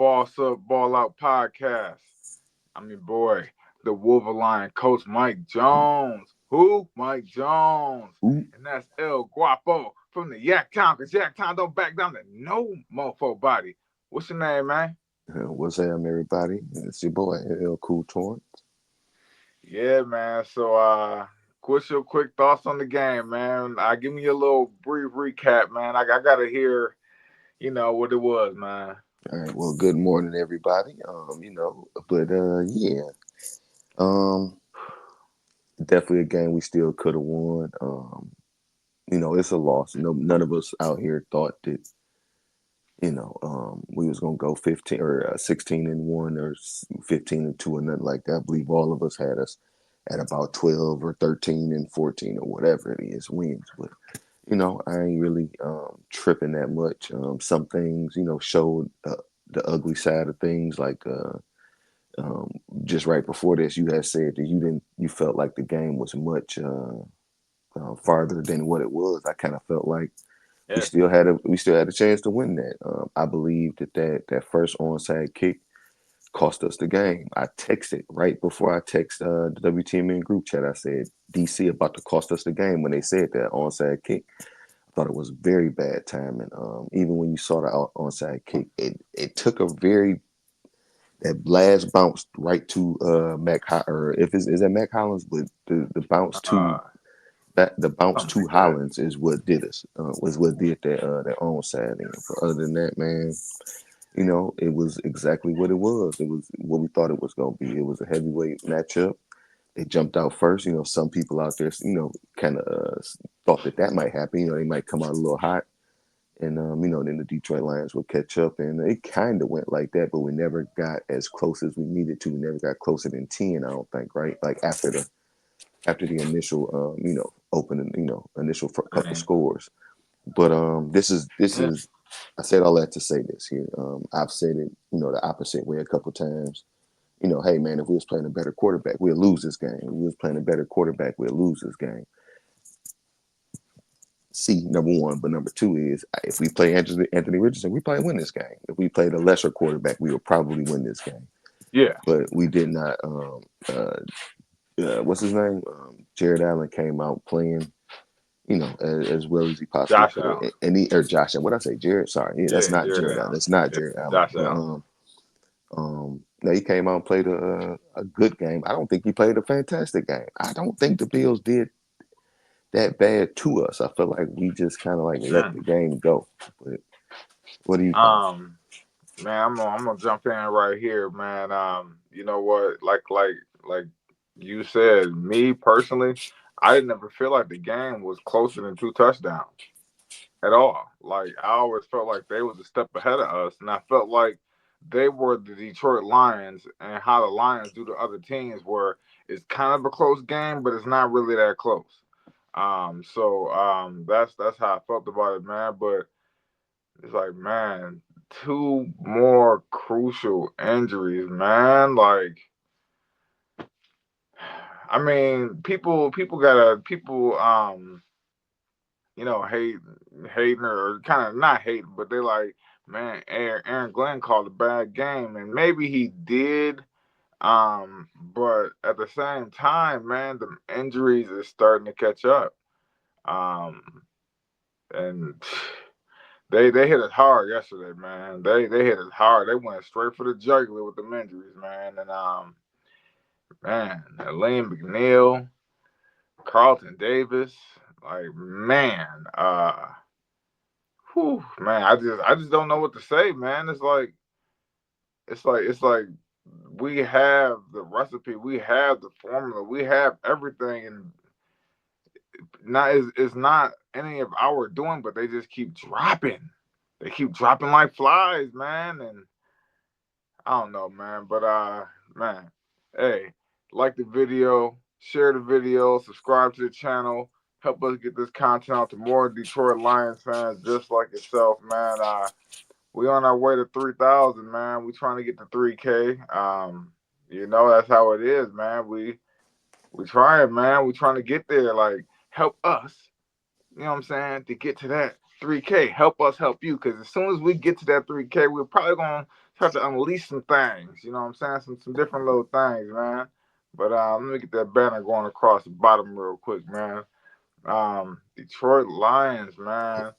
Boss Up, Ball Out podcast. I'm your boy, the Wolverine coach Mike Jones. Who? Mike Jones. Ooh, And that's El Guapo from the Yak Town, because Yak Town don't back down to no mofo body. What's your name, man? what's up, everybody? It's your boy, L Cool Torrent. Yeah, man. So, what's your quick thoughts on the game, man? Give me a little brief recap, man. I gotta hear, what it was, man. All right, well, good morning, everybody. Yeah, um, definitely a game we still could have won. It's a loss. No, none of us out here thought that we was gonna go 15 or 16-1 or 15-2 or nothing like that. I believe all of us had us at about 12 or 13-14 or whatever it is wins, but. I ain't really tripping that much. Some things, showed the ugly side of things. Like um, just right before this, you had said that you felt like the game was much farther than what it was. I kind of felt like Yeah. we still had a chance to win that. I believe that first onside kick cost us the game. I texted right before I text the WTMN group chat. I said DC about to cost us the game when they said that onside kick. Thought it was very bad timing. Even when you saw the onside kick, it took a very that last bounce right to or if it's is that Mac Hollins, but the bounce Uh, to that the bounce Something to like that. Hollins is what did us was what did that onside. And for other than that, man, it was exactly what it was. It was what we thought it was gonna be. It was a heavyweight matchup. They jumped out first. Some people out there, kind of thought that might happen. They might come out a little hot, and then the Detroit Lions would catch up, and it kind of went like that. But we never got as close as we needed to. We never got closer than 10. I don't think, right? Like after the initial, opening, initial couple Dang. scores. But this Yeah. is. I said all that to say this here. I've said it, the opposite way a couple times. Hey man, if we was playing a better quarterback, we'd lose this game. If we was playing a better quarterback, we'd lose this game. C, number one, but number two is if we play Anthony Richardson, we probably win this game. If we played a lesser quarterback, we would probably win this game. Yeah. But we did not. What's his name? Jared Allen came out playing, as well as he possibly Josh could have. Allen. And he or Josh, what I say, Jared? Sorry, yeah, that's Yeah, not Jared Jared Allen. Allen. That's not Yeah, Jared Allen. Josh But Allen. no, he came out and played a good game. I don't think he played a fantastic game. I don't think the Bills did that bad to us. I feel like we just kind of like let Mm. the game go. But what do you think? Um, Man, I'm gonna jump in right here, man. You know what? Like you said, me personally, I didn't ever feel like the game was closer than two touchdowns at all. Like I always felt like they was a step ahead of us, and I felt like they were the Detroit Lions, and how the Lions do to other teams, where it's kind of a close game, but it's not really that close. That's how I felt about it, man. But it's like, man, two more crucial injuries, man. Like, I mean, people hate hating or kind of not hating, but they like, man, Aaron Glenn called a bad game, and maybe he did. But at the same time, man, the injuries is starting to catch up. Um, and they hit us hard yesterday, man. They hit us hard. They went straight for the jugular with the injuries, man. And man, Liam McNeil, Carlton Davis, like man, man, I just don't know what to say, man. It's like we have the recipe, we have the formula, we have everything, and not is it's not any of our doing, but they just keep dropping. They keep dropping like flies, man, and I don't know, man, but man, hey, like the video, share the video, subscribe to the channel, help us get this content out to more Detroit Lions fans just like yourself, man. We on our way to 3,000, man. We trying to get to 3K. That's how it is, man. We trying, man. We trying to get there. Like, help us. You know what I'm saying? To get to that 3K, help us help you. Because as soon as we get to that 3K, we're probably gonna start to unleash some things. You know what I'm saying? Some different little things, man. But let me get that banner going across the bottom real quick, man. Detroit Lions, man.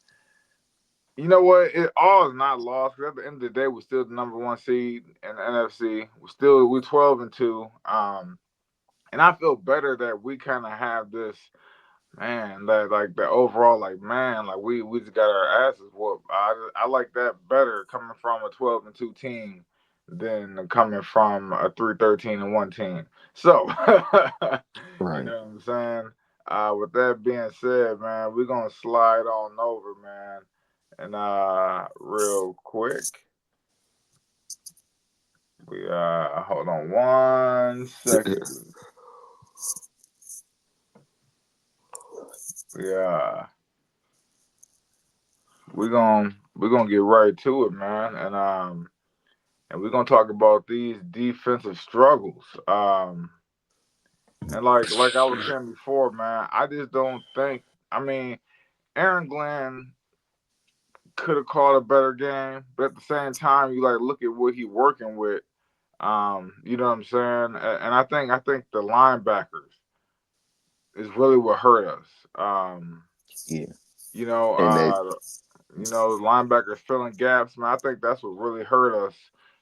You know what? It all is not lost. 'Cause at the end of the day, we're still the number one seed in the NFC. We're 12-2. And I feel better that we kind of have this, man, that like the overall, like, man, like we just got our asses whooped. I like that better coming from a 12-2 team than coming from a 3-13-1 team. So you Right. know what I'm saying? With that being said, man, we're gonna slide on over, man. And real quick, we hold on one second. We we're gonna get right to it, man, and we're gonna talk about these defensive struggles. And like I was saying before, man, I just don't think. I mean, Aaron Glenn could have called a better game, but at the same time, you like look at what he working with. You know what I'm saying? And I think the linebackers is really what hurt us. Yeah. You know, And that linebackers filling gaps, man. I think that's what really hurt us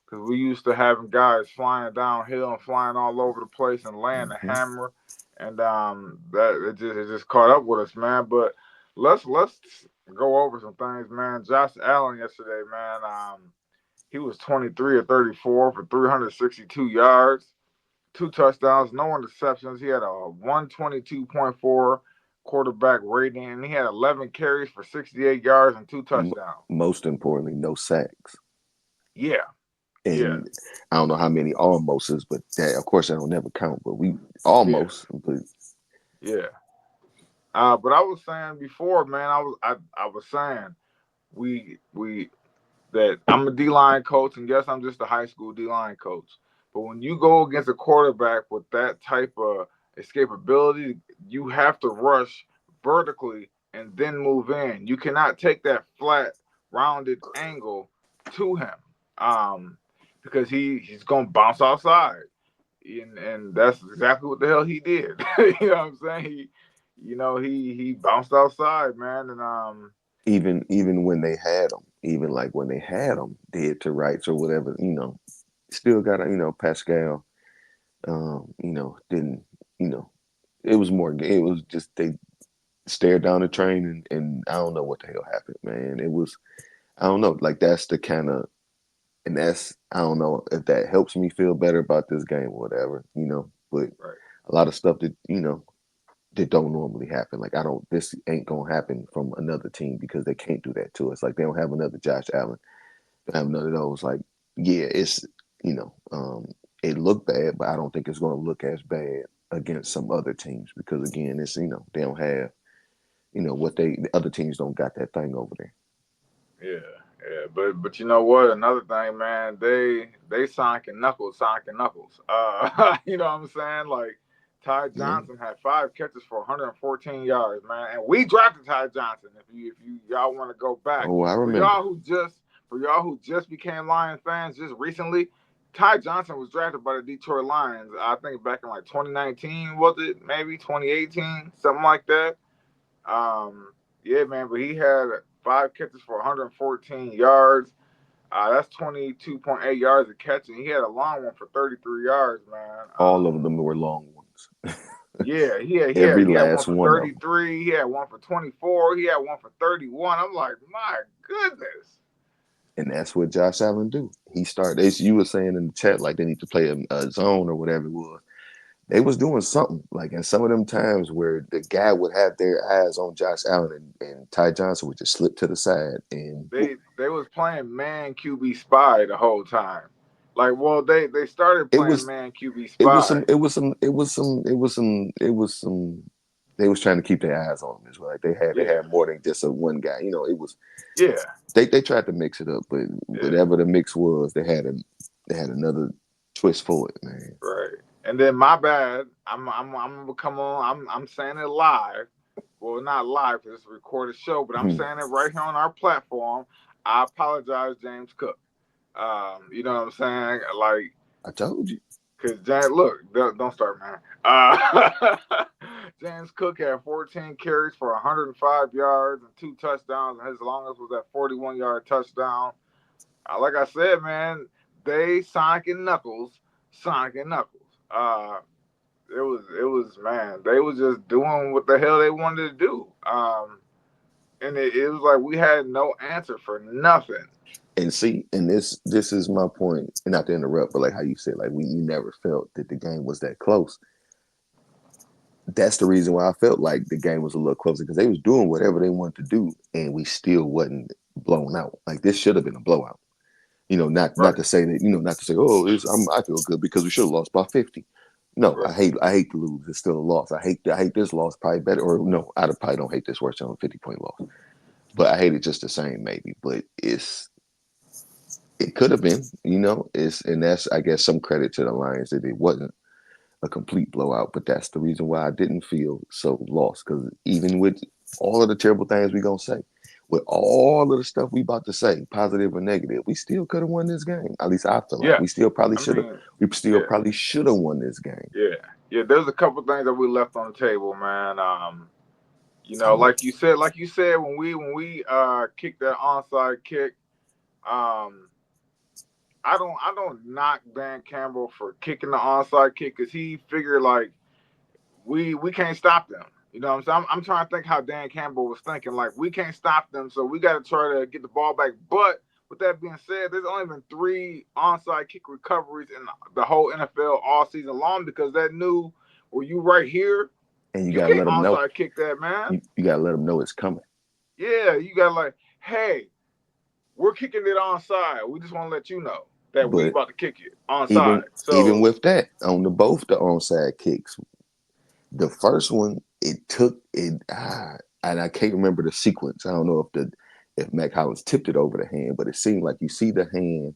because we used to having guys flying downhill and flying all over the place and laying the mhm. hammer, and that it just caught up with us, man. But let's go over some things, man. Josh Allen yesterday, man. He was 23 or 34 for 362 yards, two touchdowns, no interceptions. He had a 122.4 quarterback rating, and he had 11 carries for 68 yards and two M- touchdowns. most importantly, no sacks. Yeah, yeah, And I don't know how many almostes, but that, of course, I don't never count. But we yeah, almost, but yeah. But I was saying before, man, I was saying we that I'm a D line coach, and yes, I'm just a high school D line coach. But when you go against a quarterback with that type of escapability, you have to rush vertically and then move in. You cannot take that flat, rounded angle to him, um, because he's gonna bounce outside, and that's exactly what the hell he did. You know what I'm saying? He bounced outside, man, and even when they had them, even like when they had them dead to rights or whatever, still got Pascal. Didn't you know? It was more. It was just they stared down the train and I don't know what the hell happened, man. It was I don't know. Like that's the kind of and that's I don't know if that helps me feel better about this game or whatever. But right, a lot of stuff that don't normally happen. Like I don't this ain't gonna happen from another team because they can't do that to us. Like they don't have another Josh Allen. They have none of those. Like, yeah, it's you know, um it looked bad, but I don't think it's gonna look as bad against some other teams because again, it's they don't have what the other teams don't got that thing over there. yeah, yeah. But you know what? Another thing, man, they Sonic and Knuckles. You know what I'm saying? Like Ty Yeah. Johnson had 5 catches for 114 yards, man, and we drafted Ty Johnson. If you y'all want to go back Oh, I for remember. y'all who just for y'all who just became Lions fans just recently. Ty Johnson was drafted by the Detroit Lions. I think back in like 2019, was it? Maybe 2018, something like that. Um, yeah, man, but he had 5 catches for 114 yards. That's 22.8 yards a catch, and he had a long one for 33 yards, man. All of them were long ones. Yeah, Every he had one last for one of them. 33. He had one for 24. He had one for 31. I'm like, my goodness. And that's what Josh Allen do. He started. You were saying in the chat like they need to play a zone or whatever it was. They was doing something like in some of them times where the guy would have their eyes on Josh Allen and Ty Johnson would just slip to the side and They was playing man QB spy the whole time. Like, well, they started it playing was man QB it was spy. some it was some it was some it was some it was some they was trying to keep their eyes on him as well. Like they Yeah, had more than just a one guy. It was yeah, they tried to mix it up, but yeah. whatever the mix was, they had another twist for it, man. Right. And then my bad. I'm gonna come on. I'm saying it live. Well, not live because it's a recorded show, but I'm saying it right here on our platform. I apologize, James Cook. You know what I'm saying? Like, I told you. cause James, look, don't start, man. Uh, James Cook had 14 carries for 105 yards and 2 touchdowns, and his longest was that 41-yard touchdown. Like I said, man, they Sonic and Knuckles, Sonic and Knuckles. It was man, they was just doing what the hell they wanted to do. And it was like we had no answer for nothing. And see, and this is my point, and not to interrupt, but like how you said, like we you never felt that the game was that close. That's the reason why I felt like the game was a little closer because they was doing whatever they wanted to do, and we still wasn't blown out. Like this should have been a blowout. Not Right, to say that not to say I feel good because we should have lost by 50. No, right, I hate to lose. It's still a loss. I hate this loss probably better, or no, I probably don't hate this worse than a 50-point loss. But I hate it just the same maybe. But it could have been, and that's I guess some credit to the Lions that it wasn't a complete blowout. But that's the reason why I didn't feel so lost because even with all of the terrible things we gonna say, with all of the stuff we about to say, positive or negative, we still could have won this game. At least I feel like we yes. still probably I should have. mean, We still yeah, probably should have won this game. yeah, yeah. There's a couple things that we left on the table, man. I'm Like you said, when we kicked that onside kick, um, I don't knock Dan Campbell for kicking the onside kick because he figured like we can't stop them. You know what I'm saying? I'm trying to think how Dan Campbell was thinking. Like we can't stop them, so we got to try to get the ball back. But with that being said, there's only been 3 onside kick recoveries in the whole NFL all season long because that new where you right here, and you you gotta can't let them know. onside kick that, man. You gotta let them know it's coming. Yeah, you got like, hey, we're kicking it onside. We just want to let you know that we But about to kick it onside. even So with that, on the both the onside kicks, the first one it took it, and I can't remember the sequence. I don't know if Mac Hollins tipped it over the hand, but it seemed like you see the hand,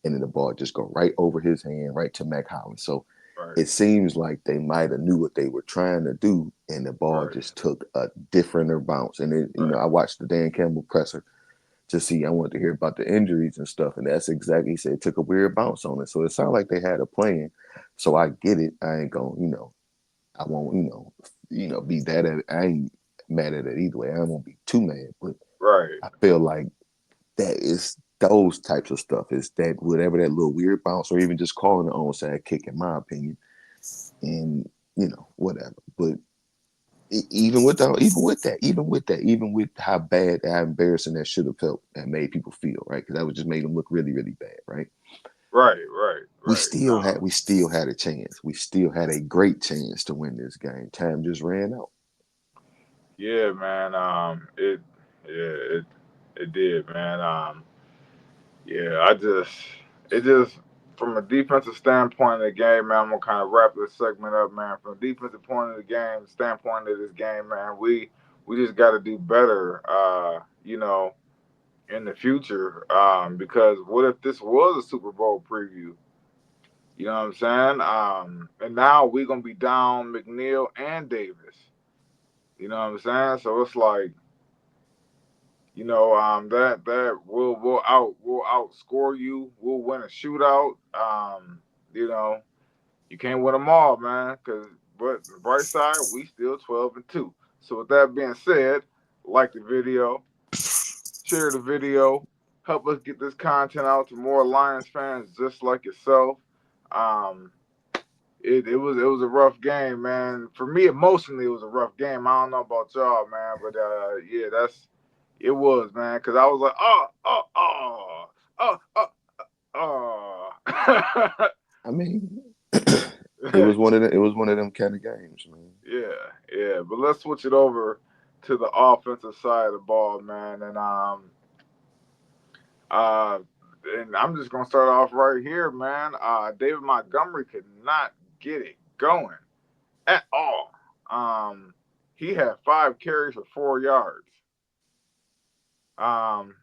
and then the ball just go right over his hand, right to Mac Hollins. So right, it seems like they might have knew what they were trying to do, and the ball right, just took a different bounce. And right, I watched the Dan Campbell presser to see. I wanted to hear about the injuries and stuff, and that's exactly he said. It took a weird bounce on it, so it sounded like they had a plan. So I get it. I ain't gonna, I won't, be that. I ain't mad at it either way. I won't be too mad, but right. I feel like that is those types of stuff. Is that whatever that little weird bounce, or even just calling the onside kick, in my opinion, and whatever. But even with how bad, how embarrassing that should have felt, that made people feel, right? Because that would just made them look really, really bad, right? Right, right, We right. still had, we still had a chance. We still had a great chance to win this game. Time just ran out. Yeah, man. Yeah, it did, man. Yeah, it just, from a defensive standpoint of the game, man. I'm gonna kind of wrap this segment up, man. From a defensive point of the game, standpoint of this game, man, we just got to do better, in the future. Because what if this was a Super Bowl preview? You know what I'm saying? And now we're gonna be down McNeil and Davis. You know what I'm saying? So it's like, that we'll outscore you. We'll win a shootout. You know, you can't win them all, man. But the bright side, we still 12-2. So with that being said, like the video, share the video, help us get this content out to more Lions fans just like yourself. Um, it was a rough game, man. For me, emotionally, it was a rough game. I don't know about y'all, man, but yeah, it was, man. Because I was like, oh. I mean, it was one of them kind of games, man. Yeah, yeah. But let's switch it over to the offensive side of the ball, man. Uh, and I'm just gonna start off right here, man. David Montgomery could not get it going at all. Um, he had 5 carries for 4 yards. Um,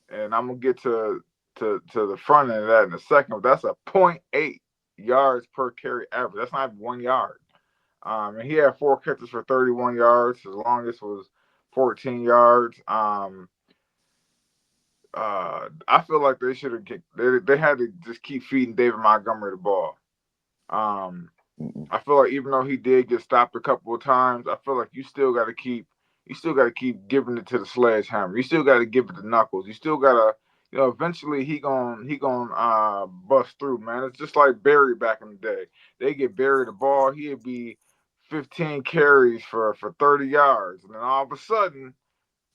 and I'm gonna get to the front end of that in a second. But that's a point 0.8 yards per carry average. That's not even 1 yard. And he had 4 catches for 31 yards. His longest was 14 yards. I feel like they should have they had to just keep feeding David Montgomery the ball. Um, Mm-mm. I feel like even though he did get stopped a couple of times, I feel like you still got to keep giving it to the sledgehammer. You still got to give it to Knuckles. You still got to, eventually he gon' bust through, man. It's just like Barry back in the day. They get Barry the ball, he'd be 15 carries for 30 yards, and then all of a sudden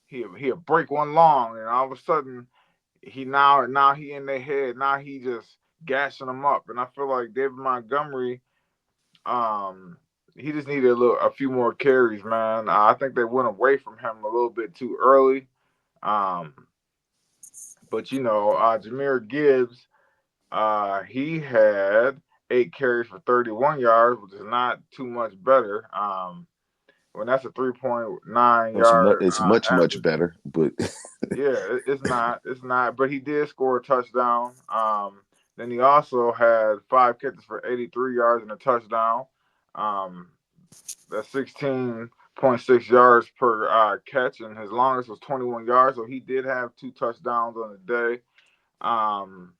he'll break one long, and all of a sudden now he in their head. Now he just gashing them up, and I feel like David Montgomery, um, he just needed a few more carries, man. I think they went away from him a little bit too early. Um, but Jahmyr Gibbs, he had 8 carries for 31 yards, which is not too much better. When that's a 3.9 yard It's much average. better, but Yeah, it's not. It's not. But he did score a touchdown. Then he also had 5 catches for 83 yards and a touchdown. Um, that's 16.6 yards per catch, and his longest was 21 yards. So he did have 2 touchdowns on the day. Um,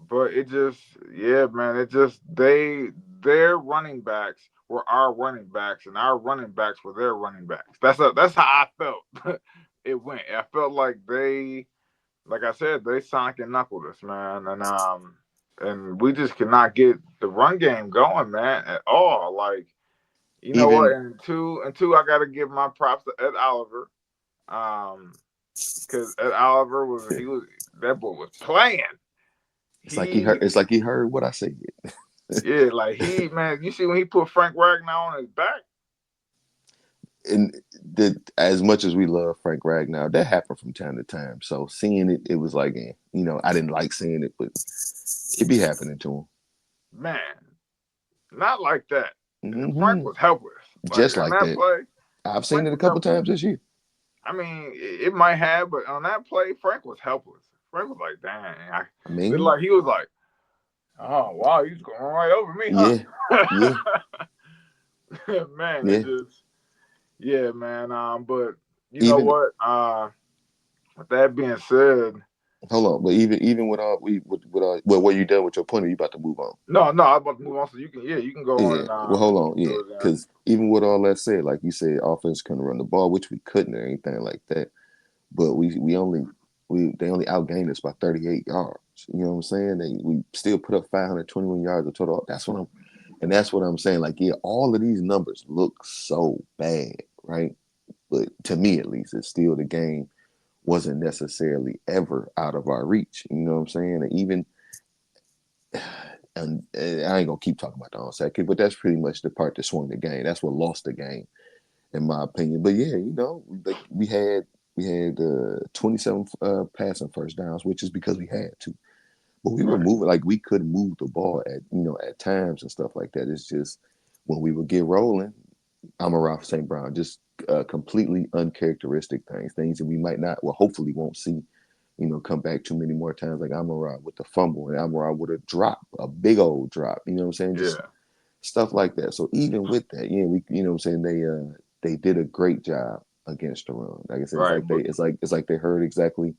but it just, yeah, man, it just their running backs were our running backs, and our running backs were their running backs. That's how I felt. It went. I felt like like I said, they Sonic and knuckled us, man, and we just cannot get the run game going, man, at all. Like, you know what? even And two, I got to give my props to Ed Oliver, um, because Ed Oliver was that boy was playing. He it's like he heard what I said. Yeah, like man, you see when he put Frank Ragnar on his back, And as much as we love Frank Ragnar, that happened from time to time. So seeing it, it was like, I didn't like seeing it, but it be happening to man, not like that. him. Frank was helpless. Like Just on like that that. play, I've seen Frank it a was couple helpless. times this year. I mean, it might have, but on that play, Frank was helpless. Frank was like, "Dang," I but mean, like he was like, "Oh wow, he's going right over me, huh?" yeah, yeah, Man, it yeah. just, yeah, man. But you know Even what? With that being said, hold on, but even with all with all, well, were you done with your point? Or you about to move on? no, no, I'm about to move on. So you can go on Yeah. and Well, hold you on. can Yeah, do it then. because even with all that said, like you said, offense couldn't run the ball, which we couldn't or anything like that. But they only outgained us by 38 yards. You know what I'm saying? We still put up 521 yards of total. That's what I'm saying. Like, yeah, all of these numbers look so bad, right? But to me, at least, it's still the game wasn't necessarily ever out of our reach. You know what I'm saying? And even and I ain't gonna keep talking about the onside kick, but that's pretty much the part that swung the game. That's what lost the game, in my opinion. But yeah, like we had 27 passing first downs, which is because we had to. But we were Right. moving like we could move the ball at times and stuff like that. It's just when we would get rolling, Amon-Ra St. Brown just completely uncharacteristic things that we might not, well, hopefully won't see. Come back too many more times like Amon-Ra with the fumble and Amon-Ra with a drop, a big old drop. You know what I'm saying? Just Yeah. stuff like that. So even with that, you know what I'm saying, they did a great job against the run. Like I said, Right. But it's like they heard exactly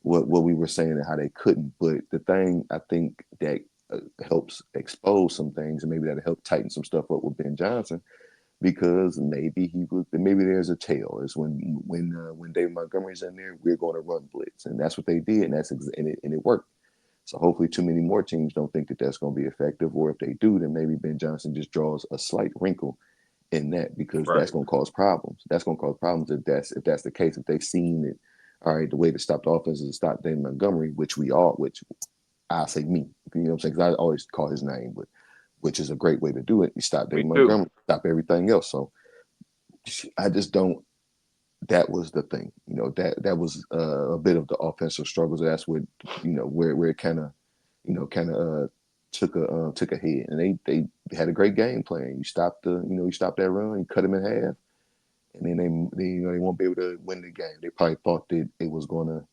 what we were saying and how they couldn't. But the thing I think that helps expose some things and maybe that'll help tighten some stuff up with Ben Johnson because maybe there's a tale is when David Montgomery's in there, we're going to run blitz, and that's what they did, and it worked. So hopefully, too many more teams don't think that that's going to be effective, or if they do, then maybe Ben Johnson just draws a slight wrinkle in that because that's right. going to cause problems. That's going to cause problems if that's the case. If they've seen it, all right, the way to stop the offense is to stop David Montgomery, which I say me, you know what I'm saying? Because I always call his name, but which is a great way to do it. You stop Me David too. Montgomery, stop everything else. So I just don't. That was the thing, that was a bit of the offensive struggles. That's what where it kind of kind of took a hit, and they had a great game plan. You stopped that run, you cut them in half, and then they won't be able to win the game. They probably thought that it was gonna,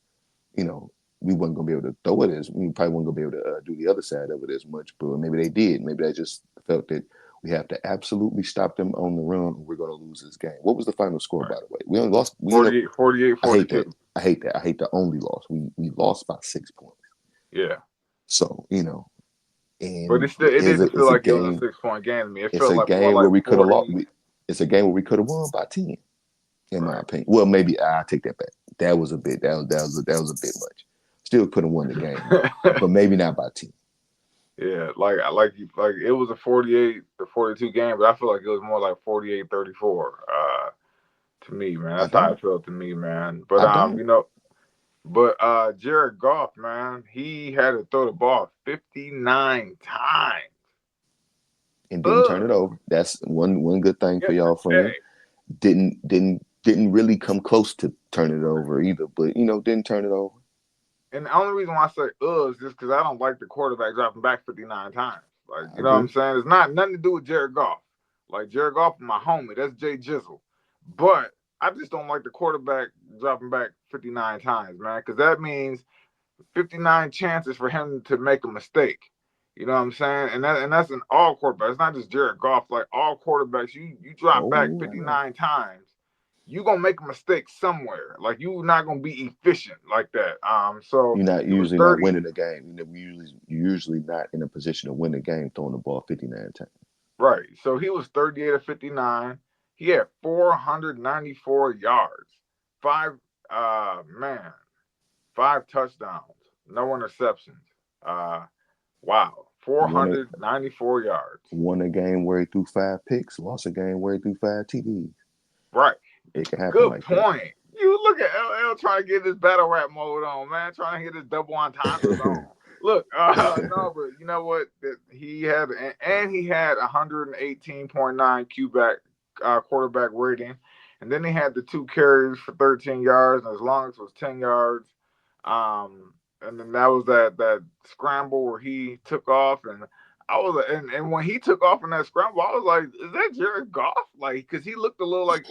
you know, we wasn't gonna be able to throw it as we probably wasn't gonna be able to do the other side of it as much, but maybe they did. Maybe they just felt that We have to absolutely stop them on the run, or we're going to lose this game. What was the final score, Right. by the way? We only lost. We ended up. 48, 48, I hate 42. that. I hate that. I hate the only loss. We lost by 6 points. Yeah. So But and it didn't feel it's a like it was a game. 6 point game to me. It It's felt a like more game where like we could have lost. 40. It's a game where we could have won by 10, in my Right. opinion. Well, maybe I take that back. That was a bit. That was a bit much. Still could have won the game, but maybe not by 10. Yeah, like it was a 48-42 game, but I feel like it was more like 48-34. To me, man, I that's how don't. it felt to me, man. But I don't. Jared Goff, man, he had to throw the ball 59 times. And didn't turn Ugh. it over. That's one good thing for y'all friend. Hey, Didn't really come close to turning it over either, but didn't turn it over. and the only reason why I say is just because I don't like the quarterback dropping back 59 times. Like, I you know what I'm agree. saying? It's not nothing to do with Jared Goff. Like, Jared Goff is my homie. That's Jay Jizzle. But I just don't like the quarterback dropping back 59 times, man, because that means 59 chances for him to make a mistake. You know what I'm saying? And that's in all quarterbacks. It's not just Jared Goff. Like all quarterbacks, you drop back Oh, I know. 59 times, you gonna make a mistake somewhere. Like you're not gonna be efficient like that. So You're not he was usually not 30. winning the game. You're usually not in a position to win the game throwing the ball 59 times. Right. So he was 38 of 59. He had 494 yards. Five man, five touchdowns, no interceptions. Uh wow. Won a 494 yards. won a game where he threw 5 picks, lost a game where he threw 5 TDs. Right. It can happen Good like that. point. You look at LL trying to get this battle rap mode on, man. Trying to get this double entendres on. Look, no, but you know what? He had and he had 118.9 QBack quarterback rating, and then he had the 2 carries for 13 yards, and as long as it was 10 yards. And then that was that scramble where he took off, and I was and when he took off in that scramble, I was like, is that Jared Goff? Like, because he looked a little like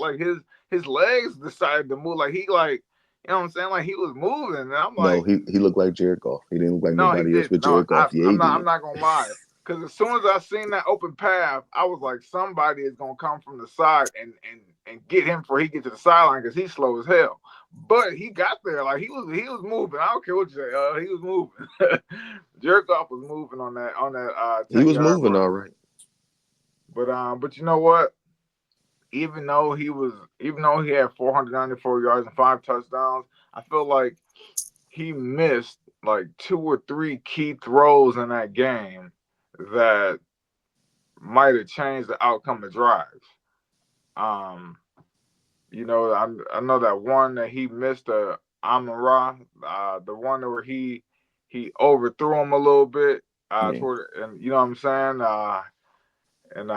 his legs decided to move. Like he like, you know what I'm saying? Like he was moving. And I'm No, like, he looked like Jared Goff. He didn't look like no, he nobody else didn't. but No, Jared Goff. Yeah, he I'm did. not gonna lie. Because as soon as I seen that open path, I was like, somebody is gonna come from the side and get him before he get to the sideline because he's slow as hell. But he got there, like he was moving. I don't care what you say, he was moving. Jared Goff was moving on that He 10 was yard moving run. all right. But you know what? Even though he had 494 yards and 5 touchdowns, I feel like he missed like 2 or 3 key throws in that game that might have changed the outcome of drives. Um, I know that one that he missed, Amon Ra, the one where he overthrew him a little bit, Yeah. toward, and you know what I'm saying. And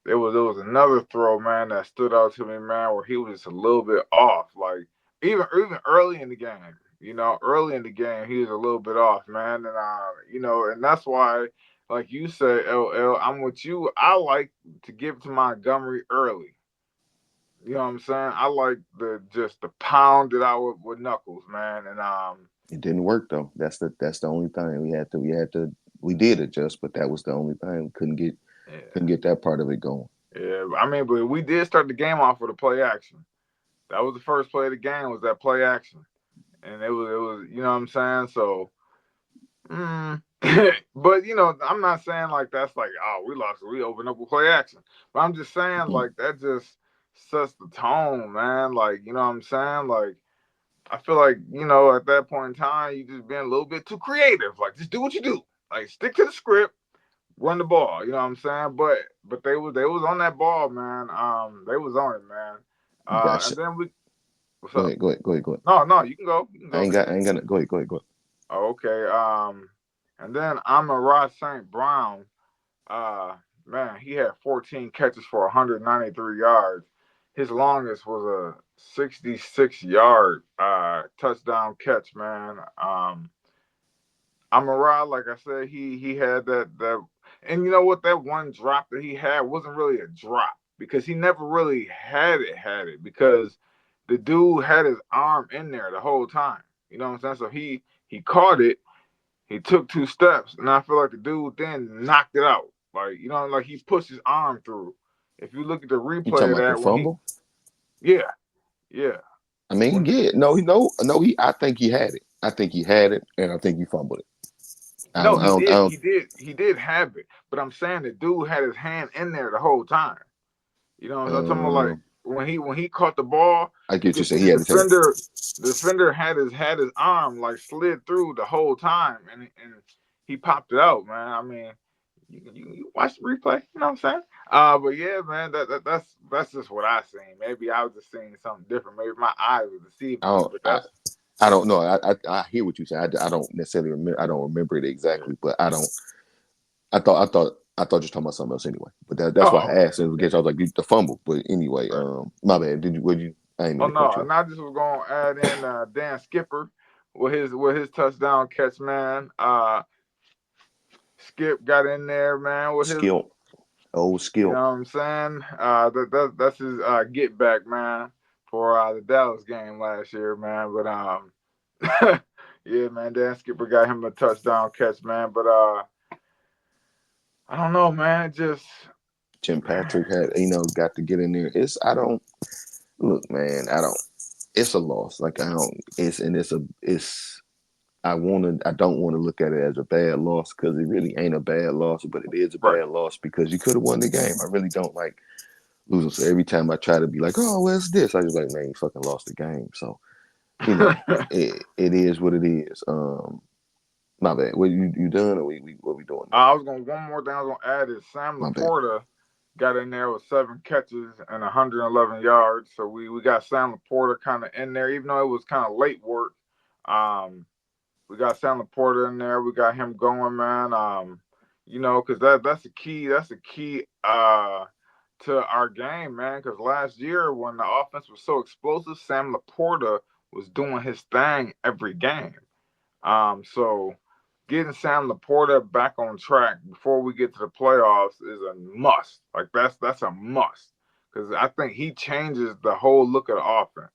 it was another throw, man, that stood out to me, man, where he was just a little bit off. Like even early in the game, early in the game, he was a little bit off, man. And that's why, like you say, LL, I'm with you. I like to give to Montgomery early. You know what I'm saying? I like the pound it out with knuckles, man. And It didn't work though. That's the only thing. We did adjust, but that was the only thing. We couldn't yeah, get that part of it going. yeah. I mean, but we did start the game off with a play action. That was the first play of the game. Was that play action? And it was you know what I'm saying. So, mm, but I'm not saying like that's like, oh, we lost, we opened up with play action. But I'm just saying Mhm. like that just sets the tone, man. Like you know what I'm saying. Like I feel like at that point in time, you just being a little bit too creative. Like just do what you do. Like stick to the script, run the ball. You know what I'm saying. But they was on that ball, man. They was on it, man. Gotcha. And then we what's Go up? ahead. Go ahead. Go ahead. Go ahead. No, no, you can go. You can go. I ain't gonna. Go ahead. Go ahead. Go ahead. Oh, okay. And then Amon-Ra St. Brown, uh, man, he had 14 catches for 193 yards. His longest was a 66-yard touchdown catch, man. Amon-Ra, like I said, he had that, and you know what? That one drop that he had wasn't really a drop because he never really had it because the dude had his arm in there the whole time. You know what I'm saying? So he caught it, he took 2 steps, and I feel like the dude then knocked it out. Like, like he pushed his arm through. If you look at the You talking replay of about the that, when he, fumble? yeah, yeah, I mean, when yeah, no, he. I think he had it. I think he had it, and I think he fumbled it. no, I don't. he did have it. But I'm saying the dude had his hand in there the whole time. You know what I'm talking about? Like when he caught the ball, I get you what you could say. see He had to take it. the defender had his arm like slid through the whole time, and he popped it out, man. I mean, you watch the replay, you know what I'm saying? But yeah, man, that's just what I seen. Maybe I was just seeing something different. Maybe my eyes were deceiving I me, don't. but that's I don't know. I hear what you say. I don't necessarily remember. I don't remember it yeah. exactly, but I don't. I thought you were talking about something else anyway. But that's why Oh, I okay, asked. And okay. again, I was like the fumble. But anyway, Right. my bad. Did you? Would you? I didn't mean Oh to cut no, you and off. I just was gonna add in Dan Skipper with his touchdown catch, man. Skip got in there, man, with his, Skill, old you know skill. what I'm saying? That's his get back, man, for the Dallas game last year, man. But yeah, man, Dan Skipper got him a touchdown catch, man. But I don't know, man. Just Jim Patrick had got to get in there. I don't look, man. I don't. It's a loss. Like I don't. It's. I don't want to look at it as a bad loss because it really ain't a bad loss, but it is a right. bad loss because you could have won the game. I really don't like losing. So every time I try to be like, oh, where's this? I just like, man, you fucking lost the game. So it is what it is. My bad. What you done or we what we doing now? I was gonna one more thing I was gonna add is Sam My bad. Laporta got in there with 7 catches and 111 yards. So we got Sam Laporta kind of in there, even though it was kind of late work. Um, we got Sam Laporta in there. We got him going, man. Because that's the key. That's the key to our game, man. Because last year when the offense was so explosive, Sam Laporta was doing his thing every game. So getting Sam Laporta back on track before we get to the playoffs is a must. Like that's a must because I think he changes the whole look of the offense.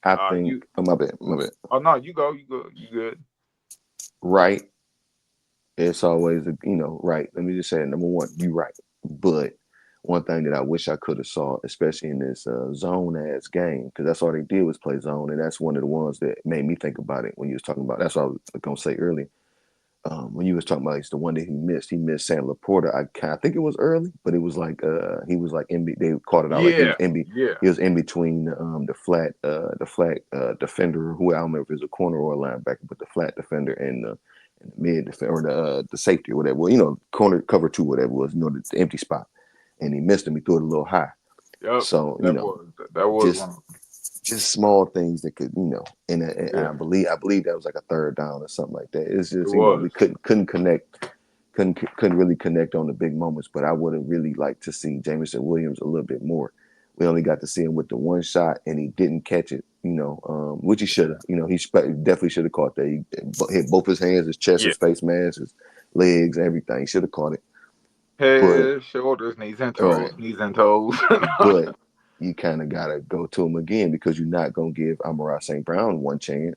I think You my bad, my bad. oh no, you good. Right. It's always right. Let me just say number one, you right. But one thing that I wish I could have saw, especially in this zone ass game, because that's all they did was play zone, and that's one of the ones that made me think about it when you was talking about. That's what I was gonna say earlier. When you was talking about it's the one that he missed Sam Laporta. I think it was early, but it was like he was like they called it out like he was Yeah, yeah, he was in between the flat defender who I don't remember if it was a corner or a linebacker, but the flat defender and the mid defender or the safety or whatever. Well, corner cover two whatever it was, the empty spot, and he missed him. He threw it a little high, yep. so That was just one of them. just small things that could, and Yeah, I believe that was like a third down or something like that. It's it just, was. we couldn't connect, couldn't really connect on the big moments. But I would have really liked to see Jameson Williams a little bit more. We only got to see him with the one shot, and he didn't catch it. Which he should have. He definitely should have caught that. He hit both his hands, his chest, Yeah, his face mask, his legs, everything. He should have caught it. But head, shoulders, knees and all right, toes, knees and toes. but you kind of gotta go to him again because you're not gonna give Amara St. Brown one chance.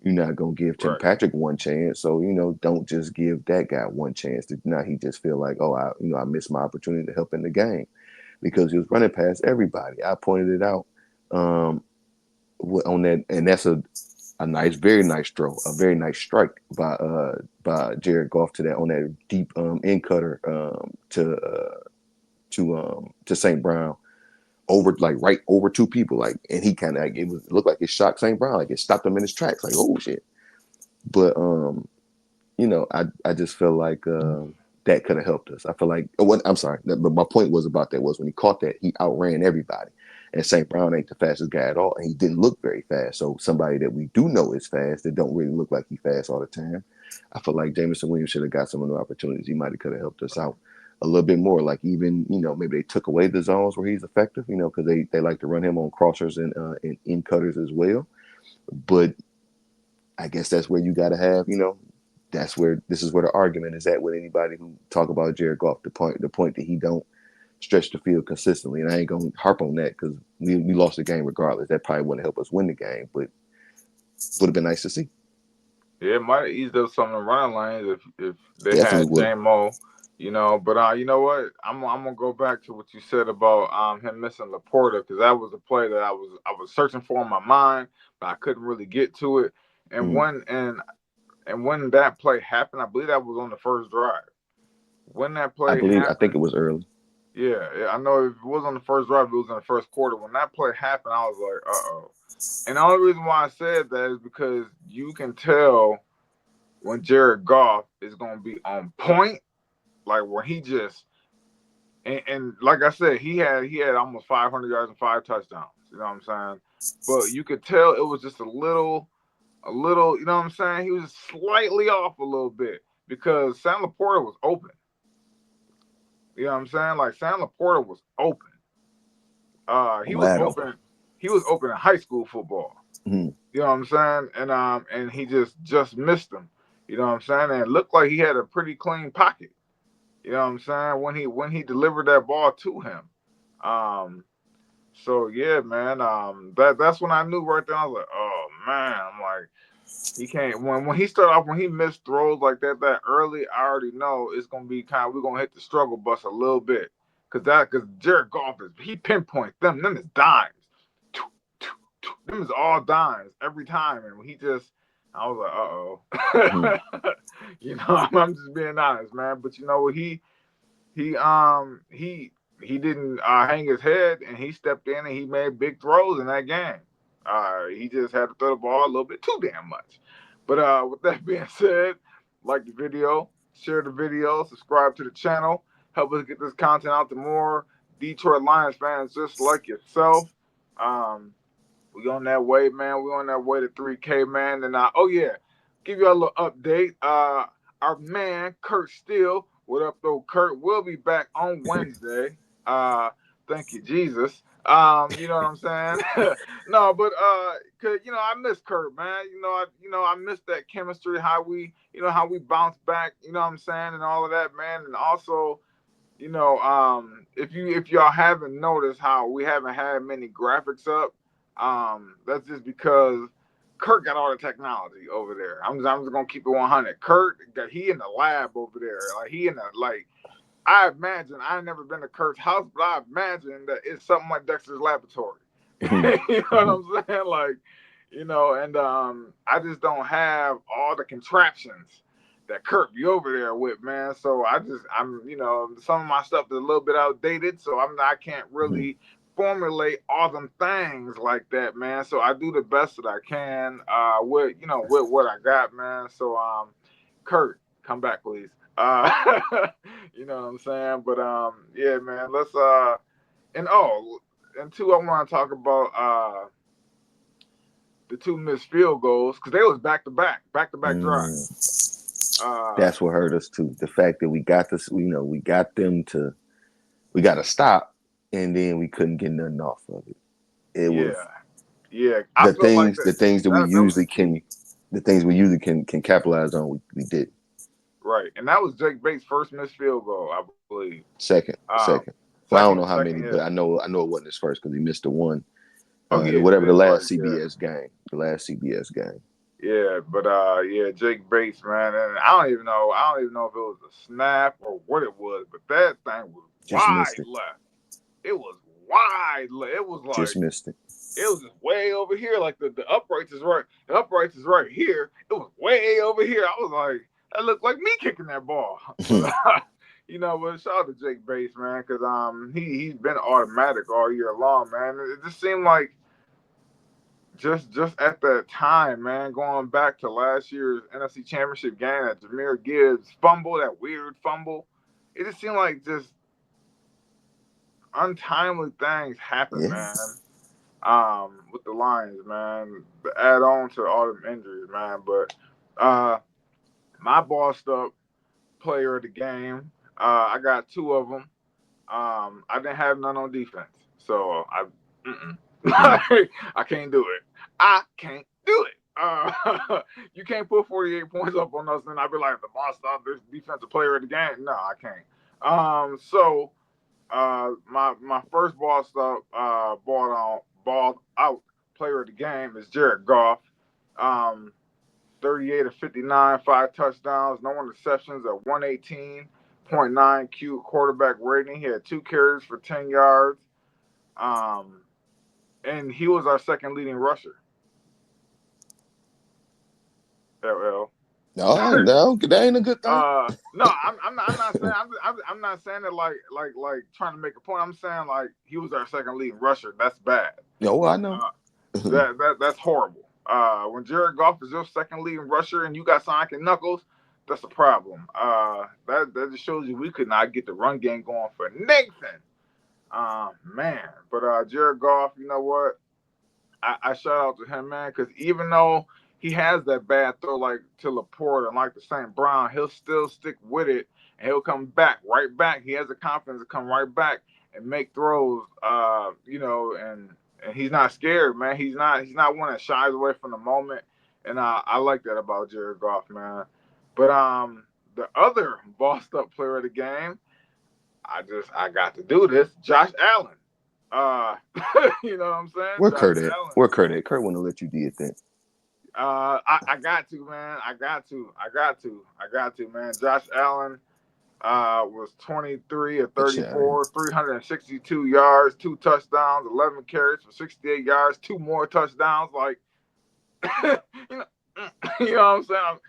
You're not gonna give Tim Right. Patrick one chance. So don't just give that guy one chance. Now he just feel like, oh, I missed my opportunity to help in the game because he was running past everybody. I pointed it out on that, and that's a nice, very nice throw, a very nice strike by Jared Goff to that on that deep end cutter to St. Brown over like right over two people like, and he kind of like, it looked like it shocked St. Brown, like it stopped him in his tracks, like oh shit. But I just feel like that could have helped us. I feel like what I'm sorry, but my point was about that was when he caught that he outran everybody, and St. Brown ain't the fastest guy at all, and he didn't look very fast. So somebody that we do know is fast that don't really look like he fast all the time. I feel like Jameson Williams should have got some of the opportunities. He might have could have helped us out a little bit more. Like even maybe they took away the zones where he's effective. Because they like to run him on crossers and in cutters as well. But I guess that's where you got to have that's where this is where the argument is at with anybody who talk about Jared Goff. The point that he don't stretch the field consistently, and I ain't gonna harp on that because we lost the game regardless. That probably wouldn't help us win the game, but would have been nice to see. Yeah, it might have eased up some of the running lanes if they Definitely had would have. J-Mo. But you know what? I'm gonna go back to what you said about him missing Laporta, because that was a play that I was searching for in my mind, but I couldn't really get to it. And Mm. when that play happened, I believe that was on the first drive. When that I play believe, I think happened, it was early. yeah, I know if it was on the first drive, it was in the first quarter. When that play happened, I was like, uh oh. And the only reason why I said that is because you can tell when Jared Goff is gonna be on point, like when he just and like I said, he had almost 500 yards and 5 touchdowns. You know what I'm saying? But you could tell it was just a little. You know what I'm saying? He was slightly off a little bit because Sam Laporta was open. You know what I'm saying? Like Sam Laporta was open. He was Wide open. open. He was open in high school football. Mm. You know what I'm saying? And he just missed him. You know what I'm saying? And it looked like he had a pretty clean pocket. You know what I'm saying? When he delivered that ball to him. Um, so yeah, man. That's when I knew right there. I was like, oh man. I'm like, he can't. When he started off, when he missed throws like that early, I already know it's gonna be kind of, we're gonna hit the struggle bus a little bit, because Jared Goff he pinpoints them. Them is dimes. Them is all dimes every time, and he just. I was Mm. like, uh oh. I'm just being honest, man. But you know what? He didn't hang his head, and he stepped in and he made big throws in that game. He just had to throw the ball a little bit too damn much. But with that being said, like the video, share the video, subscribe to the channel, help us get this content out to more Detroit Lions fans just like yourself. Um, we on that way, man. We on that way to 3K, man. And oh yeah, give you a little update. Our man Kurt Steele, what up though, Kurt? Will be back on Wednesday. Thank you, Jesus. You know what I'm saying? No, but 'cause I miss Kurt, man. I miss that chemistry, how we bounce back. You know what I'm saying, and all of that, man. And also, if y'all haven't noticed how we haven't had many graphics up, that's just because Kurt got all the technology over there. I'm just gonna keep it 100. Kurt got he in the lab over there, like he in the like. I imagine I've never been to Kurt's house, but I imagine that it's something like Dexter's laboratory. Mm. You know what I'm saying? Like, and I just don't have all the contraptions that Kurt be over there with, man. So some of my stuff is a little bit outdated, so I can't Mm. really formulate all them things like that, man. So I do the best that I can with what I got, man. So Kurt, come back, please. You know what I'm saying? But yeah, man. Let's and oh, and two, I want to talk about the two missed field goals because they was back to back drives. Mm. Uh, That's what hurt us too. The fact that we got this, we got them to, we got to stop, and then we couldn't get nothing off of it. It was yeah, yeah. I the feel like things, the things that we that was usually can, the things we usually can capitalize on. We did right, and that was Jake Bates' first missed field goal, I believe. second, Um, second. Well, I don't know how second, many, yeah. but I know it wasn't his first because he missed the one. Oh yeah, Whatever that the is last right. Yeah, CBS game, the last CBS game. yeah. But yeah, Jake Bates, man, and I don't even know if it was a snap or what it was, but that thing was Just wide missed it. left. It was wide left. It was Just like missed it. it was just way over here. Like the uprights is right. The uprights is right here. It was way over here. I was like, that looked like me kicking that ball. But but shout out to Jake Bates, man, because he's been automatic all year long, man. It just seemed like just at that time, man, going back to last year's NFC Championship game, that Jahmyr Gibbs fumble, that weird fumble. It just seemed like just untimely things happen, Yeah. man. With the Lions, man. To add on to all them injuries, man. But uh, my bossed up player of the game, I got two of them. I didn't have none on defense, so mm-mm. Mm. I can't do it. I can't do it. You can't put 48 points up on us, and I'd be like the boss up this defensive player of the game. No, I can't. So my first ball out player of the game is Jared Goff. Um, 38 of 59, 5 touchdowns, no interceptions at 118.9 .9 Q quarterback rating. He had 2 carries for 10 yards. Um, and he was our second leading rusher. LL. No, no, that ain't a good thing. No, I'm not saying I'm not saying it like trying to make a point. I'm saying like he was our second leading rusher. That's bad. No, I know. Uh, that's horrible. When Jared Goff is your second leading rusher and you got Sonic and Knuckles, that's a problem. That just shows you we could not get the run game going for Nathan. Man, but Jared Goff, you know what? I shout out to him, man, because even though he has that bad throw like to Laporte and like the St. Brown, he'll still stick with it and he'll come back right back. He has the confidence to come right back and make throws. And he's not scared, man. He's not one that shies away from the moment, and I like that about Jared Goff, man. But the other bossed up player of the game, I got to do this, Josh Allen. Uh, you know what I'm saying? Where Josh Kurt at? Allen. Where Kurt at? Kurt wouldn't let you did that. I got to, man. I got to, man. Josh Allen was 23 or Good shit. 34, 362 yards, 2 touchdowns, 11 carries for 68 yards, 2 more touchdowns. Like, you know, you know what I'm saying?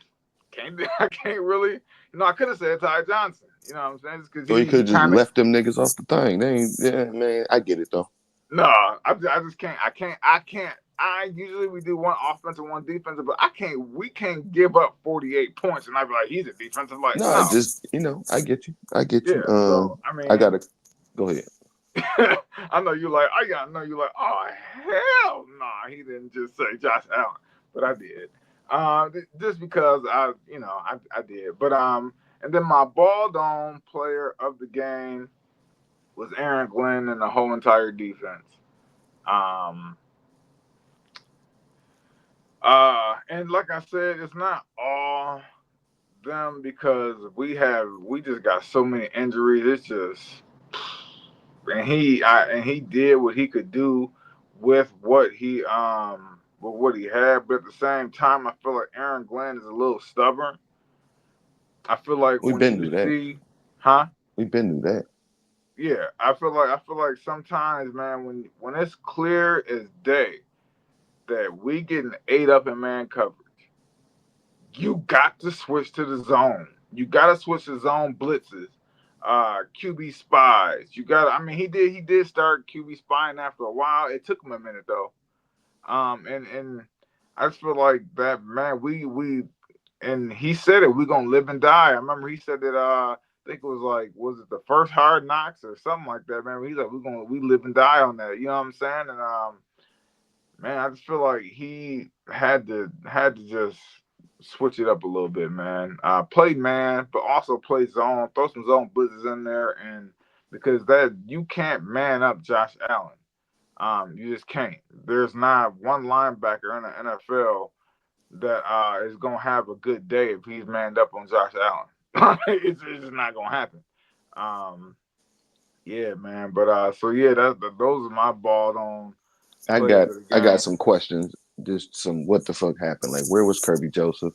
I can't really, I could have said Ty Johnson. You know what I'm saying? Just because So he could he have just kind of, left them niggas off the thing. They ain't, yeah, man. I get it though. no, I just can't. I can't. I usually we do one offensive, one defensive, but I can't. We can't give up 48 points, and I be like, he's a defensive. Like, No, no, just I get you. I get you. yeah. So I I mean, gotta go ahead. I know you like. I know you like. Oh hell, nah. He didn't just say Josh Allen, but I did. Just because I did. But and then my ball on player of the game was Aaron Glenn and the whole entire defense. Um, and like I said, it's not all them because we just got so many injuries. It's just and he did what he could do with what he had, but at the same time, I feel like Aaron Glenn is a little stubborn. I feel like We've when been you through that. see, huh? We've been through that. Yeah, I feel like sometimes, man, when it's clear as day that we getting ate up in man coverage, you got to switch to the zone. You got to switch to zone blitzes, QB spies. You got. I mean, he did start QB spying after a while. It took him a minute though. And I just feel like that, man. We and he said it. We gonna live and die. I remember he said that. I think it was like, was it the first Hard Knocks or something like that, man? He's like, we live and die on that. You know what I'm saying? And man, I just feel like he had to just switch it up a little bit, man. Play man, but also play zone. Throw some zone blitzes in there, and because that you can't man up Josh Allen. You just can't. There's not one linebacker in the NFL that is gonna have a good day if he's manned up on Josh Allen. It's just not gonna happen. Um, yeah, man. But so yeah, those are my ball on I players got of the I got game. some questions. Just some what the fuck happened? Like where was Kirby Joseph?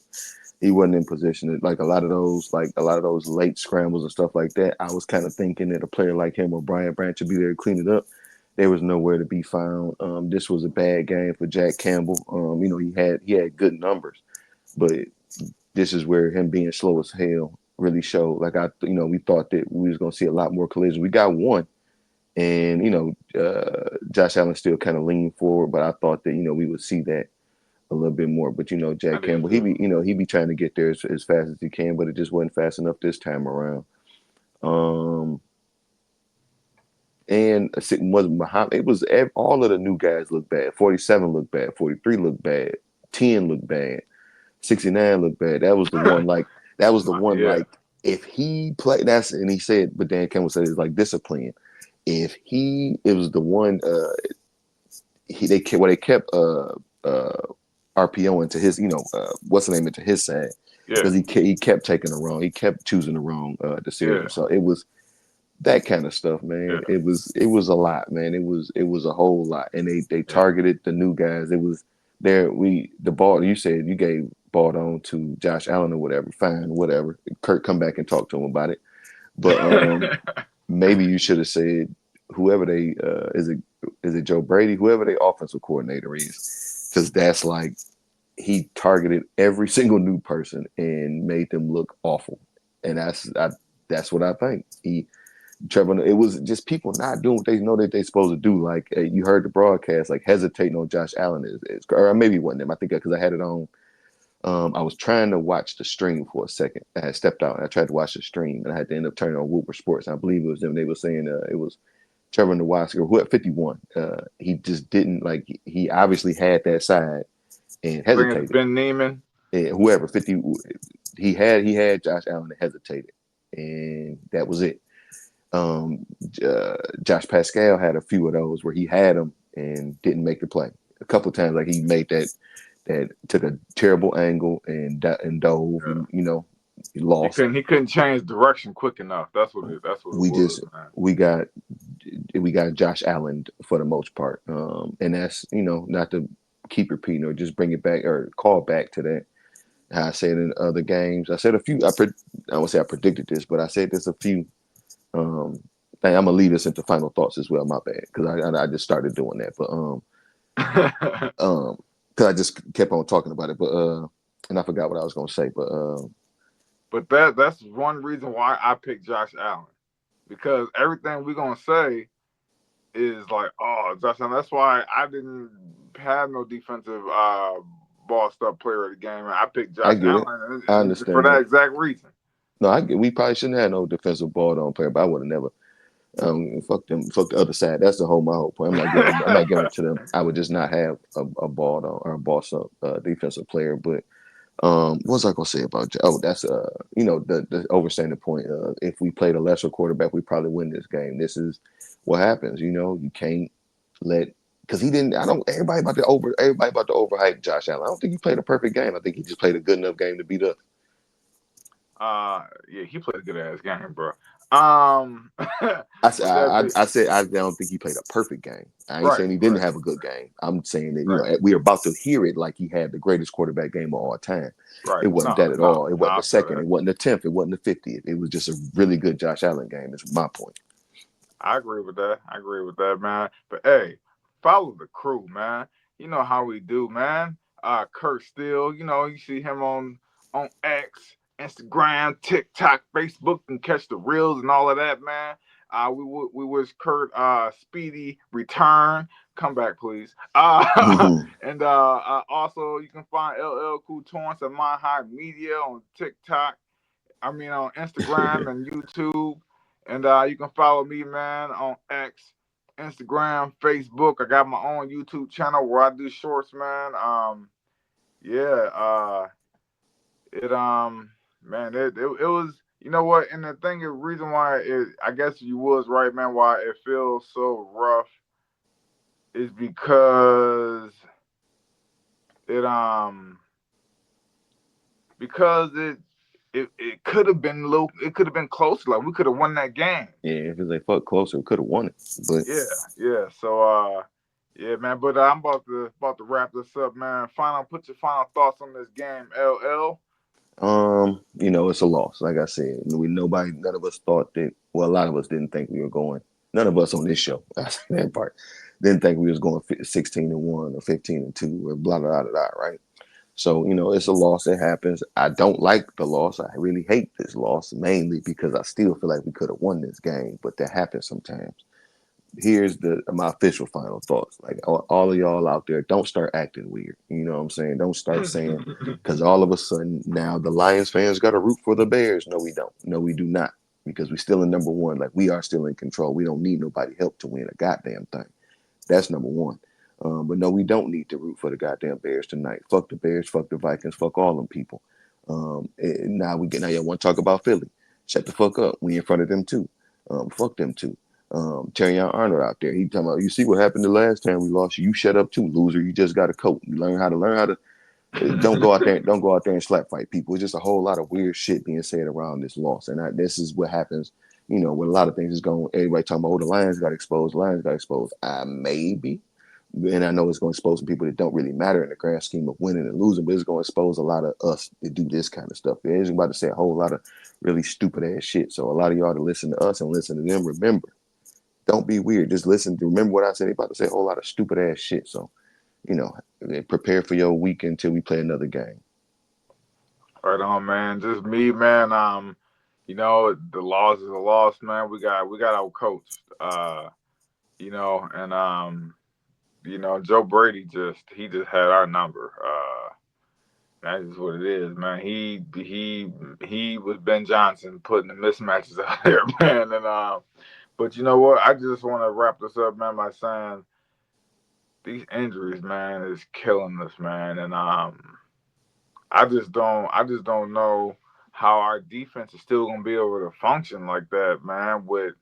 He wasn't in position. Like a lot of those late scrambles and stuff like that. I was kind of thinking that a player like him or Brian Branch would be there to clean it up. There was nowhere to be found. This was a bad game for Jack Campbell. He had good numbers, but this is where him being slow as hell really showed. Like we thought that we was gonna see a lot more collisions. We got one, and Josh Allen still kind of leaned forward, but I thought that we would see that a little bit more. But I Jack did Campbell, he too. be he be trying to get there as fast as he can, but it just wasn't fast enough this time around. Um, and it wasn't Muhammad. It was all of the new guys looked bad. 47 looked bad. 43 looked bad. 10 looked bad. 69 looked bad. That was the one. Like that was the one. Yeah, Like if he played, and he said, but Dan Campbell said it's like discipline. If it was the one. They kept RPO into his, what's the name into his side yeah, because he kept taking the wrong, he kept choosing the wrong decision. yeah, So it was that kind of stuff, man. yeah, It was a lot, man. It was a whole lot, and they yeah. targeted the new guys. It was there. The ball you said you gave ball on to Josh Allen or whatever. Fine, whatever. Kurt come back and talk to him about it. But maybe you should have said whoever they is it Joe Brady, whoever their offensive coordinator is, because that's like he targeted every single new person and made them look awful, and that's what I think. Trevor, it was just people not doing what they know that they're supposed to do. Like you heard the broadcast, like hesitating on Josh Allen or maybe it wasn't them. I think because I had it on. I was trying to watch the stream for a second. I had stepped out and I tried to watch the stream, and I had to end up turning on Whooper Sports. And I believe it was them. They were saying it was Trevor Nowasker, who at 51. He just didn't like. He obviously had that side and I think it's hesitated. Ben Neiman. And whoever 50, he had Josh Allen and hesitated, and that was it. Um, Josh Pascal had a few of those where he had him and didn't make the play. A couple of times, like he made that took a terrible angle and dove, Yeah. and he He lost. couldn't change direction quick enough. That's what it We was, just man. we got Josh Allen for the most part, and that's not to keep repeating or just bring it back or call back to that. How I said in other games, I said a few. I won't say I predicted this, but I said there's a few. Um, thing. I'm gonna lead us into final thoughts as well. My bad, because I just started doing that, but because I just kept on talking about it, but and I forgot what I was gonna say, but But that's one reason why I picked Josh Allen, because everything we're gonna say is like, oh, Josh Allen. That's why I didn't have no defensive bossed up player of the game. I picked I Josh get it. Allen I for understand that that. exact reason. No, we probably shouldn't have no defensive ball on player, but I would have never. Fuck them. Fuck the other side. That's my whole point. I'm not giving it to them. I would just not have a ball on or a boss up defensive player. But what was I gonna say about? That's the overstanding point. If we played a lesser quarterback, we probably win this game. This is what happens. You can't let because he didn't. I don't. Everybody about to overhype Josh Allen. I don't think he played a perfect game. I think he just played a good enough game to beat us. Yeah, he played a good ass game, bro. I said With that I, big, I said I don't think he played a perfect game. I ain't right, saying he didn't right, have a good game. I'm saying that right, we are about to hear it like he had the greatest quarterback game of all time. right. It wasn't No, that at no, all. It no. wasn't I the feel second. that. It wasn't the 10th. It wasn't the 50th. It was just a really good Josh Allen game. Is my point. I agree with that. I agree with that, man. But hey, follow the crew, man. You know how we do, man. Kurt Steele, you see him on X, Instagram, TikTok, Facebook, and catch the reels and all of that, man. We wish Kurt speedy return. Come back, please. Hmm. And also you can find LL Cool Torrance at My High Media on TikTok. I mean on Instagram and YouTube. And you can follow me, man, on X, Instagram, Facebook. I got my own YouTube channel where I do shorts, man. Yeah, it man, it was what, and the thing is reason why I guess you was right, man, why it feels so rough is because it because it could have been low, it could have been closer. Like we could have won that game. Yeah, if it was a fuck closer, we could have won it. But Yeah, yeah. So yeah, man. But I'm about to wrap this up, man. Put your final thoughts on this game, LL. it's a loss. Like I said, none of us thought that. Well, a lot of us didn't think we were going. None of us on this show, that's that part, didn't think we was going 16-1 or 15-2 or blah blah blah blah. Right. So, it's a loss. It happens. I don't like the loss. I really hate this loss, mainly because I still feel like we could have won this game, but that happens sometimes. Here's my official final thoughts. Like all of y'all out there, don't start acting weird. You know what I'm saying? Don't start saying because all of a sudden now the Lions fans got to root for the Bears. No, we don't. No, we do not, because we still in number one. Like we are still in control. We don't need nobody help to win a goddamn thing. That's number one. But no, we don't need to root for the goddamn Bears tonight. Fuck the Bears, fuck the Vikings, fuck all them people. Now y'all want to talk about Philly. Shut the fuck up. We in front of them too. Fuck them too. Terry Arnold out there. He talking about, you see what happened the last time we lost. You shut up too, loser. You just got a coat. You learn how to don't go out there and slap fight people. It's just a whole lot of weird shit being said around this loss. And this is what happens, when a lot of things is going, everybody talking about, oh, the Lions got exposed. Maybe. And I know it's going to expose some people that don't really matter in the grand scheme of winning and losing, but it's going to expose a lot of us that do this kind of stuff. They're about to say a whole lot of really stupid ass shit. So a lot of y'all to listen to us and listen to them, remember, don't be weird. Just listen to remember what I said. They about to say a whole lot of stupid ass shit. So, you know, prepare for your week until we play another game. Right on, man. Just me, man. The loss is a loss, man. We got our coach. Joe Brady just had our number. That's just what it is, man. He was Ben Johnson putting the mismatches out there, man. But you know what? I just want to wrap this up, man, by saying these injuries, man, is killing us, man. And I just don't know how our defense is still gonna be able to function like that, man. With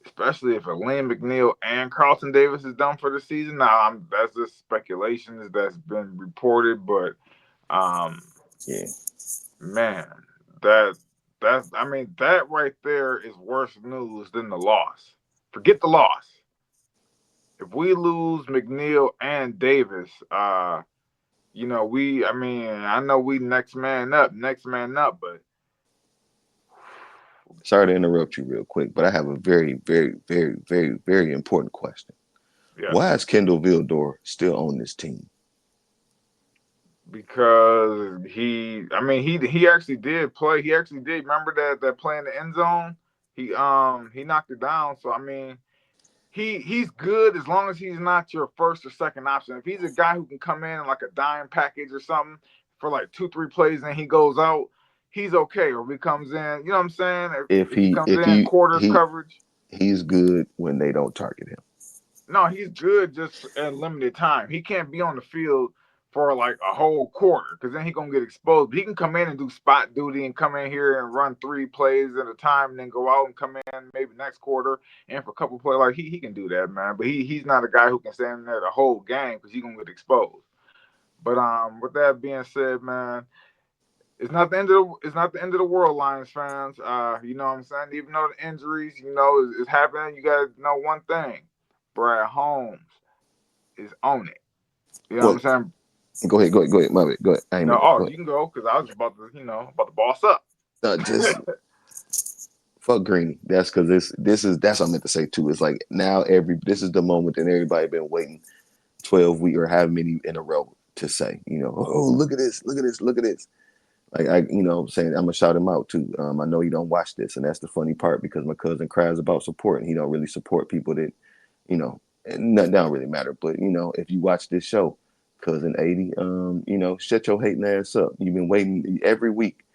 especially if Elaine McNeil and Carlton Davis is done for the season. Now, that's just speculations that's been reported, but um, Yeah. man, that that right there is worse news than the loss. Forget the loss. If we lose McNeil and Davis, I know we next man up, but Sorry to interrupt you real quick, but I have a very, very, very, very, very important question. yes, Why is Kendall Vildor still on this team? because he actually did play. He actually did. Remember that play in the end zone? He knocked it down. So I mean, he's good as long as he's not your first or second option. If he's a guy who can come in like a dime package or something for like 2-3 plays and he goes out, he's okay. Or if he comes in, you know what I'm saying? If If he he comes if in he quarters he coverage, he's good when they don't target him. no, he's good just at limited time. He can't be on the field for like a whole quarter because then he's gonna get exposed. But he can come in and do spot duty and come in here and run 3 plays at a time and then go out and come in maybe next quarter and for a couple plays. Like he can do that, man. But he's not a guy who can stand there the whole game because he's gonna get exposed. But with that being said, man, it's not the end of the world, Lions fans. You know what I'm saying? Even though the injuries, is happening, you gotta know one thing. Brad Holmes is on it. You know what Well, I'm saying? go ahead, my bad. Go ahead. I ain't No, mean to. Go you ahead. can go because I was about to boss up. Just fuck Greeny. That's because that's what I meant to say too. It's like now this is the moment that everybody been waiting 12 weeks or however many in a row to say. Oh, look at this, look at this, look at this. Like saying I'm gonna shout him out too. I know you don't watch this, and that's the funny part because my cousin cries about support, and he don't really support people that, and that don't really matter. But if you watch this show, cousin 80, shut your hating ass up. You've been waiting every week.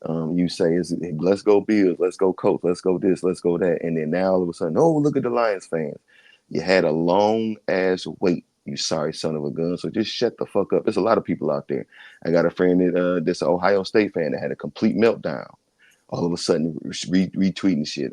You say let's go Bills, let's go Colts, let's go this, let's go that, and then now all of a sudden, oh look at the Lions fans. You had a long ass wait. You sorry son of a gun. So just shut the fuck up. There's a lot of people out there. I got a friend that's an Ohio State fan that had a complete meltdown. All of a sudden, retweeting shit.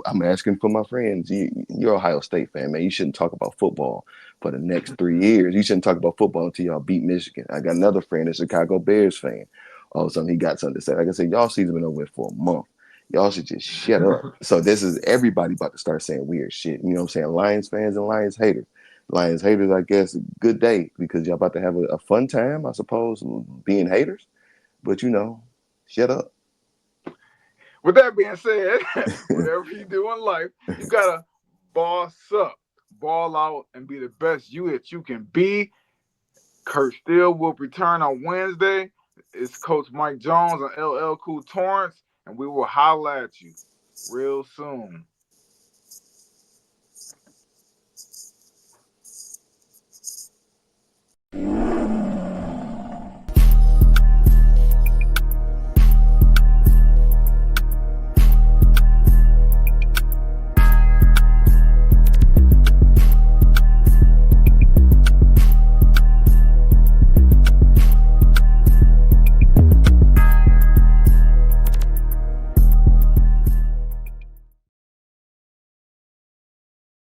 I'm asking for my friends. You're an Ohio State fan, man. You shouldn't talk about football for the next 3 years. You shouldn't talk about football until y'all beat Michigan. I got another friend, a Chicago Bears fan. All of a sudden, he got something to say. Like I said, y'all season been over with for a month. Y'all should just shut up. So this is everybody about to start saying weird shit. You know what I'm saying? Lions fans and Lions haters. Lions haters, I guess, good day because y'all about to have a fun time, I suppose, being haters. But shut up. With that being said, whatever you do in life, you gotta boss up, ball out, and be the best you that you can be. Kurt Steele will return on Wednesday. It's Coach Mike Jones and LL Cool Torrance, and we will holla at you real soon.